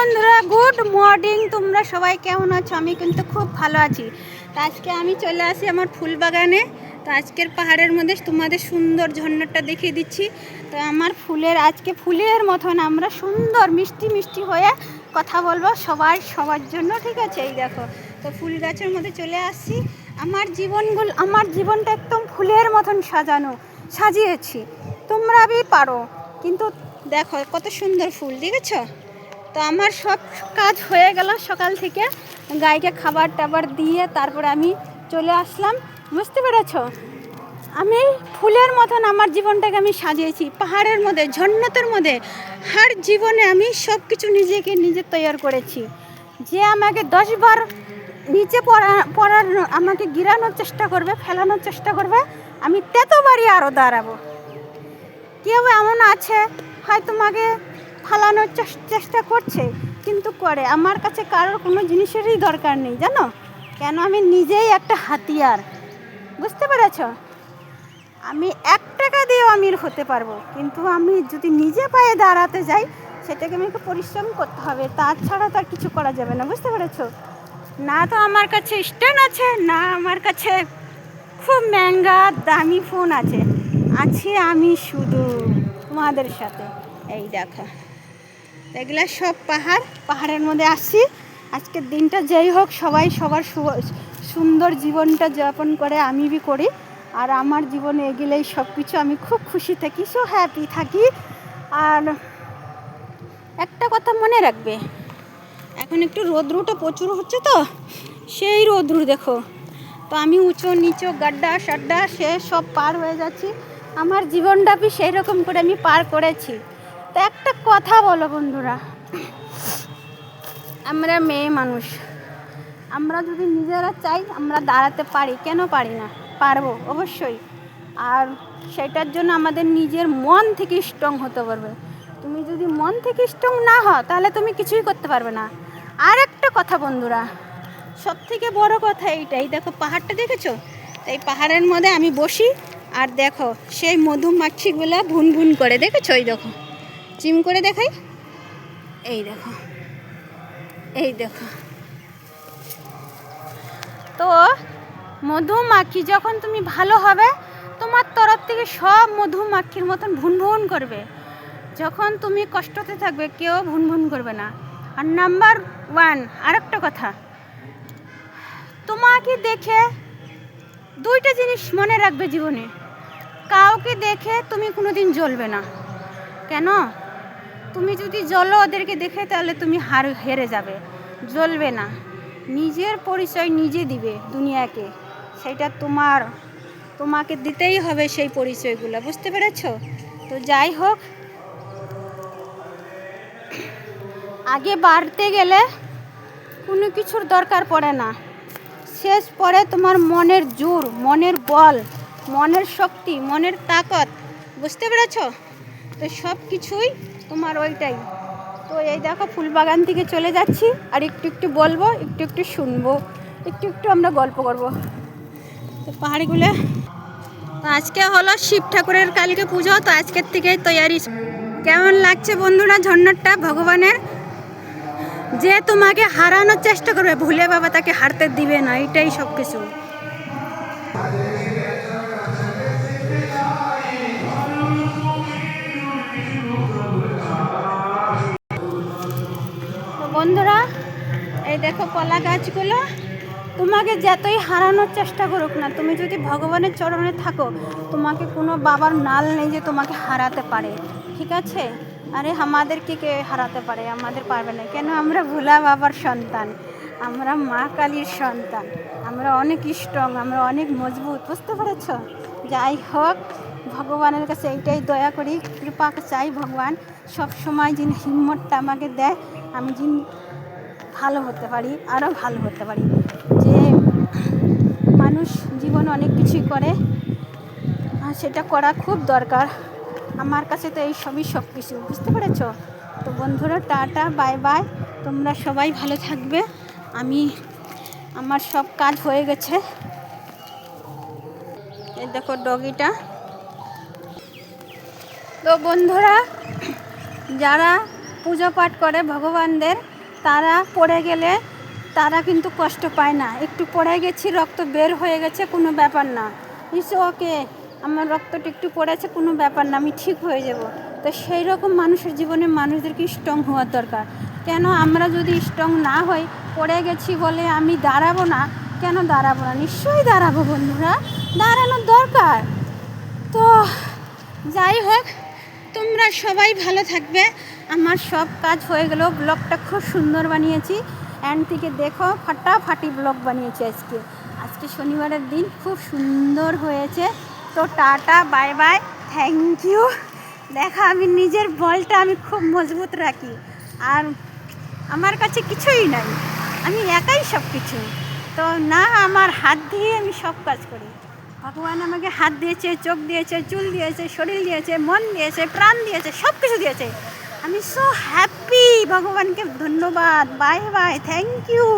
বন্ধুরা, good morning. তোমরা সবাই কেমন আছো? আমি কিন্তু খুব ভালো আছি। তো আজকে আমি চলে আসি আমার ফুল বাগানে। তো আজকের পাহাড়ের মধ্যে তোমাদের সুন্দর ঝর্ণাটা দেখিয়ে দিচ্ছি। তো আমার ফুলের আজকে ফুলের মতন আমরা সুন্দর মিষ্টি মিষ্টি হয়ে কথা বলবো সবাই সবার জন্য, ঠিক আছে? এই দেখো, তো ফুল গাছের মধ্যে চলে আসছি। আমার জীবনটা একদম ফুলের মতন সাজিয়েছি। তোমরা পারো, কিন্তু দেখো কত সুন্দর ফুল, দেখেছো? তো আমার সব কাজ হয়ে গেল সকাল থেকে, গাইকে খাবার টাবার দিয়ে তারপরে আমি চলে আসলাম। বুঝতে পেরেছ? আমি ফুলের মতন আমার জীবনটাকে আমি সাজিয়েছি, পাহাড়ের মধ্যে, ঝর্ণাতের মধ্যে। হার জীবনে আমি সব কিছু নিজে তৈরি করেছি। যে আমাকে 10 বার নিচে পড়ার আমাকে গিরানোর চেষ্টা করবে, ফেলানোর চেষ্টা করবে, আমি ততবারই আরও দাঁড়াবো। কেউ এমন আছে হয় তোমাকে ফালানোর চেষ্টা করছে, কিন্তু করে। আমার কাছে কারোর কোনো জিনিসেরই দরকার নেই, জানো কেন? আমি নিজেই একটা হাতিয়ার। বুঝতে পেরেছ? আমি 1 টাকা দিয়েও আমির হতে পারবো, কিন্তু আমি যদি নিজে পায়ে দাঁড়াতে যাই, সেটাকে আমাকে পরিশ্রম করতে হবে। তাছাড়া তো আর কিছু করা যাবে না। বুঝতে পেরেছ? না তো আমার কাছে স্ট্যান্ড আছে, না আমার কাছে খুব মহঙ্গা দামি ফোন আছে। আমি শুধু তোমাদের সাথে। এই দেখো, এগুলা সব পাহাড়ের মধ্যে আসছি। আজকের দিনটা যেই হোক, সবাই সবার সুন্দর জীবনটা যাপন করে, আমি করি। আর আমার জীবনে এগুলোই সব কিছু। আমি খুব খুশি থাকি, সো হ্যাপি থাকি। আর একটা কথা মনে রাখবে, এখন একটু রোদ্রুটা প্রচুর হচ্ছে, তো সেই রোদ্রু দেখো। তো আমি উঁচু নিচু গাড্ডা সাড্ডা সে সব পার হয়ে যাচ্ছি। আমার জীবনটা সেই রকম করে আমি পার করেছি। তো একটা কথা বলো বন্ধুরা, আমরা মেয়ে মানুষ, আমরা যদি নিজেরা চাই আমরা দাঁড়াতে পারি, কেন পারি না? পারবো অবশ্যই। আর সেটার জন্য আমাদের নিজের মন থেকে স্ট্রং হতে পারবে। তুমি যদি মন থেকে স্ট্রং না হও, তাহলে তুমি কিছুই করতে পারবে না। আর একটা কথা বন্ধুরা, সব থেকে বড় কথা এইটাই, দেখো পাহাড়টা দেখেছো? এই পাহাড়ের মধ্যে আমি বসি, আর দেখো সেই মধুমাছিগুলা ভুন ভুন করে, দেখেছো? এই দেখো, চিম করে দেখাই, এই দেখো, এই দেখো। তো মধুমাছি যখন তুমি ভালো হবে, তোমার তরফ থেকে সব মধুমাছির মতন ভুন ভুন করবে। যখন তুমি কষ্টতে থাকবে, কেউ ভুন ভুন করবে না। আর নাম্বার 1 আরেকটা কথা, তোমাকে দেখে 2টা জিনিস মনে রাখবে জীবনে। কাউকে দেখে তুমি কোনোদিন জ্বলবে না। কেন? তুমি যদি জ্বলো ওদেরকে দেখে, তাহলে তুমি হেরে যাবে। জ্বলবে না। নিজের পরিচয় নিজে দিবে দুনিয়াকে। সেটা তোমাকে দিতেই হবে সেই পরিচয়গুলো। বুঝতে পেরেছ? তো যাই হোক, আগে বাড়তে গেলে কোনো কিছুর দরকার পড়ে না। শেষ পরে তোমার মনের জোর, মনের বল, মনের শক্তি, মনের তাকত। বুঝতে পেরেছ? তো সব কিছুই তোমার ওইটাই। তো এই দেখো, ফুল বাগান থেকে চলে যাচ্ছি, আর একটু একটু বলবো, একটু একটু শুনবো, একটু একটু আমরা গল্প করব। তো পাহাড়িগুলো, তো আজকে হলো শিব ঠাকুরের কালকে পুজো, তো আজকের থেকেই তৈরি। কেমন লাগছে বন্ধুরা ঝর্ণাটা? ভগবানের যে তোমাকে হারানোর চেষ্টা করবে, ভুলে বাবা তাকে হারতে দিবে না, এটাই সব কিছু। তো বন্ধুরা, এই দেখো কলা গাছগুলো। তোমাকে যতই হারানোর চেষ্টা করুক না, তুমি যদি ভগবানের চরণে থাকো, তোমাকে কোনো বাবার নাল নেই যে তোমাকে হারাতে পারে, ঠিক আছে? আরে আমাদেরকে কে হারাতে পারে? আমাদের পারবে না। কেন? আমরা ভোলা বাবার সন্তান, আমরা মা কালীর সন্তান, আমরা অনেক স্ট্রং, আমরা অনেক মজবুত। বুঝতে পেরেছ? যাই হোক, ভগবানের কাছে এইটাই দয়া করি, কৃপা চাই। ভগবান সব সময় যিনি হিম্মতটা আমাকে দেয়, আমি যিনি ভালো হতে পারি, আরও ভালো হতে পারি। যে মানুষ জীবনে অনেক কিছুই করে, আর সেটা করা খুব দরকার। আমার কাছে তো এই সবই সব কিছু। বুঝতে পেরেছ? তো বন্ধুরা, টাটা, বাই বাই। তোমরা সবাই ভালো থাকবে। আমার সব কাজ হয়ে গেছে। এই দেখো ডগিটা। তো বন্ধুরা, যারা পুজো পাঠ করে ভগবানদের, তারা পড়ে গেলে তারা কিন্তু কষ্ট পায় না। একটু পড়ে গেছি, রক্ত বের হয়ে গেছে, কোনো ব্যাপার না, ইটস ওকে, আমার রক্তটা একটু পড়েছে, কোনো ব্যাপার না, আমি ঠিক হয়ে যাব। তো সেই রকম মানুষের জীবনে মানুষদেরকে স্ট্রং হওয়ার দরকার। কেন আমরা যদি স্ট্রং না হই, পড়ে গেছি বলে আমি দাঁড়াবো না, কেন দাঁড়াবো না? নিশ্চয়ই দাঁড়াবো বন্ধুরা, দাঁড়ানোর দরকার। তো যাই হোক, তোমরা সবাই ভালো থাকবে। আমার সব কাজ হয়ে গেল, ব্লগটা খুব সুন্দর বানিয়েছি, এন্ড থেকে দেখো, ফাটাফাটি ব্লগ বানিয়েছি আজকে। আজকে শনিবারের দিন খুব সুন্দর হয়েছে। তো tata, bye bye, thank you. দেখা, আমি নিজের বলটা আমি খুব মজবুত রাখি, আর আমার কাছে কিছুই নাই, আমি একাই সব কিছু। তো না, আমার হাত দিয়ে আমি সব কাজ করি। ভগবান আমাকে হাত দিয়েছে, চোখ দিয়েছে, চুল দিয়েছে, শরীর দিয়েছে, মন দিয়েছে, প্রাণ দিয়েছে, সব কিছু দিয়েছে। আমি সো হ্যাপি, ভগবানকে ধন্যবাদ, বাই বাই, থ্যাংক ইউ।